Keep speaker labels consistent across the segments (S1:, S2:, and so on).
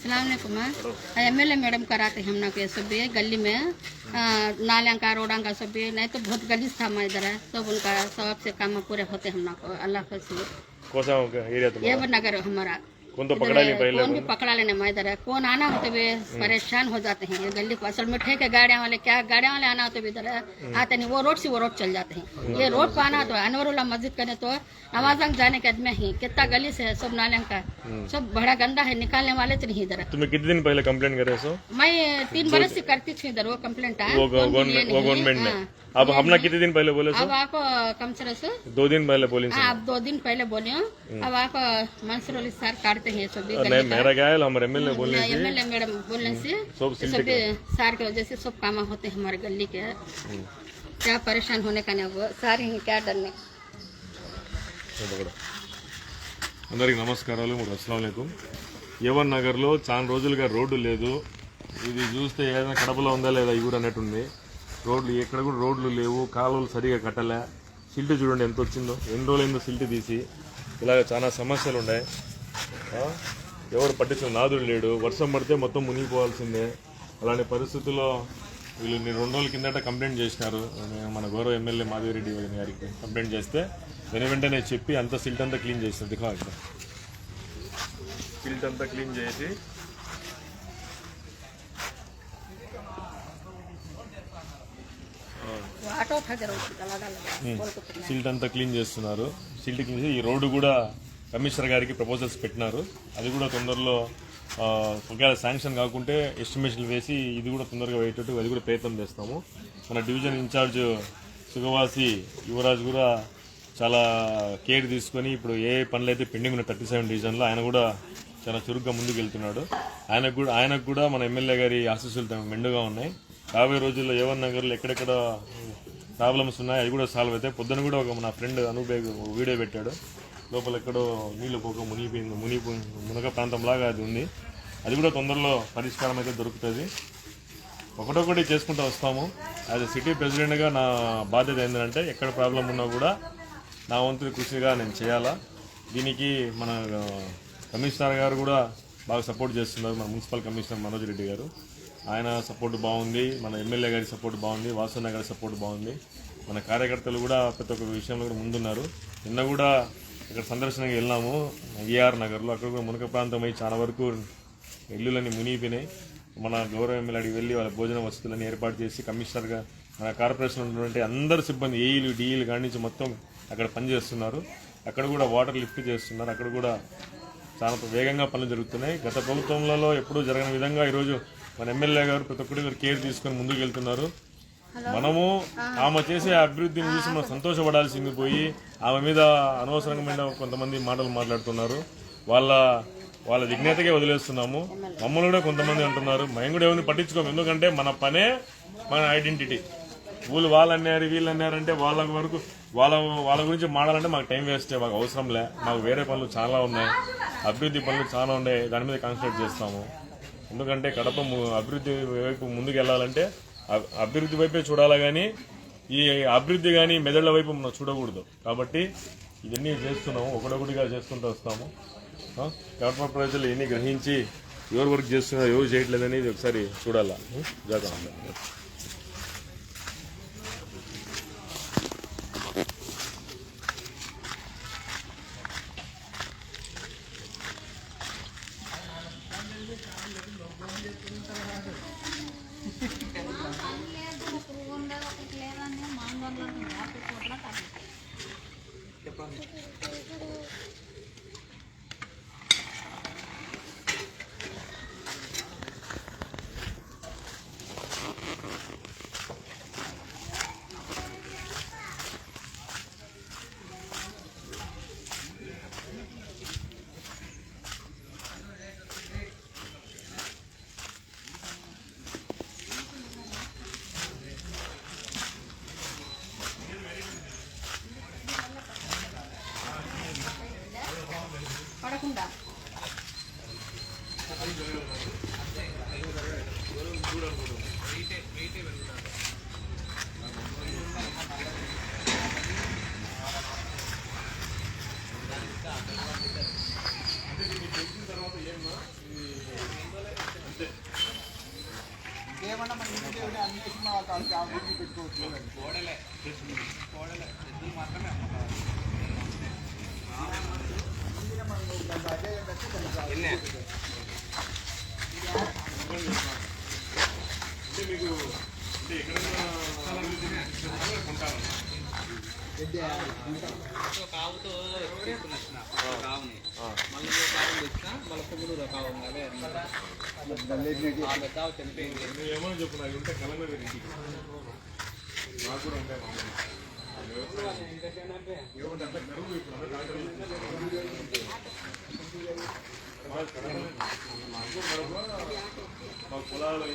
S1: सलामकुम MLA madam कराते हम ना के सब भी गली में नालियाँ का रोडां का सब भी नहीं तो बहुत गलीज था मैं इधर है सब उनका सबसे काम पूरे होते हम ना को अल्लाह का शुक्र।
S2: कौन सा एरिया तुम्हारा?
S1: ये नगर हमारा
S2: कौन तो पकड़ा नहीं पहले?
S1: कौन भी पकड़ा लेने मैं इधर है कौन आना होते भी परेशान हो जाते हैं। ये गली को असल में ठेके गाड़ियाँ वाले क्या गाड़ियाँ वाले आना होते भी इधर आते नहीं, वो रोड से वो रोड चल जाते हैं। ये रोड पर आना तो अनवरुल्लाह मस्जिद करने तो नमाज़ जाने के आदमी ही कितना गली से है सब नालियाँ का सब बड़ा गंदा है, निकालने वाले तो नहीं इधर।
S2: तुम्हें कितने दिन पहले कंप्लेंट करे सो?
S1: मैं 3 बरस से करती थी इधर वो कंप्लेंट
S2: वो गवर्नमेंट ने अब हमने कितने दिन पहले बोले सो?
S1: अब आप कम से
S2: 2 दिन पहले बोली।
S1: आप 2 दिन पहले बोले हो। अब आप मंसूर अली सर काटते हैं सब भी
S2: नहीं मेरा क्या है हमारे एमएलए बोलने से
S1: एमएलए मैडम बोलने से सब सार की वजह से सब काम होते हैं हमारे गली के। क्या परेशान होने का नहीं वो सारे ही क्या डरने।
S2: అందరికి నమస్కారాలు అస్సలాము అలైకుం। యవన్ నగర్లో చాలా రోజులుగా రోడ్డు లేదు। ఇది చూస్తే ఏదైనా కడపలో ఉందా లేదా ఈ ఊరు అన్నట్టుంది। రోడ్లు ఎక్కడ కూడా రోడ్లు లేవు, కాలువలు సరిగా కట్టలే, సిల్ట్ చూడండి ఎంత వచ్చిందో, ఎన్ని రోజులైందో సిల్ట్ తీసి। ఇలాగ చాలా సమస్యలు ఉన్నాయి, ఎవరు పట్టించుకున్న నాదుడు లేడు, వర్షం పడితే మొత్తం మునిగిపోవాల్సిందే। అలాంటి పరిస్థితుల్లో వీళ్ళు 2 రోజుల కిందట కంప్లైంట్ చేసినారు, మన గౌరవ ఎమ్మెల్యే మాధవిరెడ్డి గారికి కంప్లైంట్ చేస్తే వెంటనే చెప్పి అంత సిల్ట్ అంతా క్లీన్ చేస్తారు। దిఖా ఇక్కడ సిల్ట్ అంతా క్లీన్ చేసి సిల్ట్ అంతా క్లీన్ చేస్తున్నారు। సిల్ట్ క్లీన్ చేసి ఈ రోడ్డు కూడా కమిషనర్ గారికి ప్రపోజల్స్ పెట్టినారు, అది కూడా తొందరలో ఒకవేళ శాంక్షన్ కాకుంటే ఎస్టిమేషన్ వేసి ఇది కూడా తొందరగా అయ్యేటట్టు అది కూడా ప్రయత్నం చేస్తాము। మన డివిజన్ ఇన్ఛార్జ్ సుగవాసి యువరాజ్ కూడా చాలా కేర్ తీసుకొని ఇప్పుడు ఏ పనులు అయితే పెండింగ్ ఉన్న 37 డివిజన్లో ఆయన కూడా చాలా చురుగ్గా ముందుకు వెళ్తున్నాడు। ఆయనకు కూడా మన ఎమ్మెల్యే గారి ఆశీస్సులు మెండుగా ఉన్నాయి। రాబోయే రోజుల్లో యవన్ నగర్లో ఎక్కడెక్కడ ప్రాబ్లమ్స్ ఉన్నాయి అది కూడా సాల్వ్ అవుతాయి। పొద్దున కూడా ఒక మన ఫ్రెండ్ అనుబేగ్ వీడియో పెట్టాడు, లోపల ఎక్కడో నీళ్ళు పోక మునగ ప్రాంతంలాగా అది ఉంది, అది కూడా తొందరలో పరిష్కారం అయితే దొరుకుతుంది। ఒకటొకటి చేసుకుంటూ వస్తాము। యాజ్ సిటీ ప్రెసిడెంట్గా నా బాధ్యత ఏంటంటే ఎక్కడ ప్రాబ్లం ఉన్నా కూడా నా వంతు కృషిగా నేను చేయాలా। దీనికి మన కమిషనర్ గారు కూడా బాగా సపోర్ట్ చేస్తున్నారు, మన మున్సిపల్ కమిషనర్ మనోజ్ రెడ్డి గారు, ఆయన సపోర్ట్ బాగుంది, మన ఎమ్మెల్యే గారి సపోర్ట్ బాగుంది, వాసన్న గారి సపోర్ట్ బాగుంది, మన కార్యకర్తలు కూడా ప్రతి ఒక్క విషయంలో కూడా ముందున్నారు। నిన్న కూడా ఇక్కడ సందర్శనకి వెళ్ళాము ఈఆర్ నగర్లో, అక్కడ కూడా మునక ప్రాంతం అయి చాలా వరకు ఇల్లులన్నీ మునిగిపోయినాయి। మన గౌరవ ఎమ్మెల్యే అడిగి వెళ్ళి వాళ్ళ భోజన వసతులన్నీ ఏర్పాటు చేసి కమిషనర్గా మన కార్పొరేషన్ ఉన్నటువంటి అందరు సిబ్బంది ఏఈలు డిఈలు కాడి నుంచి మొత్తం అక్కడ పనిచేస్తున్నారు। అక్కడ కూడా వాటర్ లిఫ్ట్ చేస్తున్నారు, అక్కడ కూడా చాలా వేగంగా పనులు జరుగుతున్నాయి। గత ప్రభుత్వంలో ఎప్పుడూ జరగని విధంగా ఈరోజు మన ఎమ్మెల్యే గారు ప్రతి ఒక్కరి కేర్ తీసుకొని ముందుకు వెళ్తున్నారు। మనము ఆమె చేసే అభివృద్ధిని చూసి మనం సంతోషపడాల్సింది పోయి ఆమె మీద అనవసరమైన కొంతమంది మాటలు మాట్లాడుతున్నారు, వాళ్ళ విజ్ఞతకే వదిలేస్తున్నాము। మమ్మల్ని కూడా కొంతమంది అంటున్నారు, మేము కూడా ఎవరిని పట్టించుకోము, ఎందుకంటే మన పనే మన ఐడెంటిటీ। వాళ్ళు అన్నారు వీళ్ళు అన్నారంటే వాళ్ళ వరకు వాళ్ళ గురించి మాట్లాడాలంటే మాకు టైం వేస్ట్, మాకు అవసరం లే, మాకు వేరే పనులు చాలా ఉన్నాయి, అభివృద్ధి పనులు చాలా ఉన్నాయి, దాని మీద కాన్సన్ట్రేట్ చేస్తాము। ఎందుకంటే కడప అభివృద్ధి వైపు ముందుకు వెళ్ళాలంటే అభివృద్ధి వైపే చూడాలా కానీ ఈ అభివృద్ధి కానీ మెదళ్ల వైపు మనం చూడకూడదు। కాబట్టి ఇవన్నీ చేస్తున్నాము, ఒకటొకటిగా చేసుకుంటూ వస్తాము। కడప ప్రజలు ఎన్ని గ్రహించి ఎవరు వర్క్ చేస్తున్నారు ఎవరు చేయట్లేదనేది ఒకసారి చూడాలా జాగ్రత్త।
S1: పడకుండా
S3: కావుతో తీసుకుని వచ్చిన కావుని మళ్ళీ కావు తెచ్చినా మళ్ళీ కొమ్ముడు కావు ఆమె కావు చనిపోయింది.
S2: ఏమో చెప్పు నాకు ఉంటే కలంగా ఇంటికి నాకు కూడా ఉంటాయి మా పొలాలు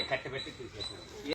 S3: కట్టె పెట్టి తీసేసిన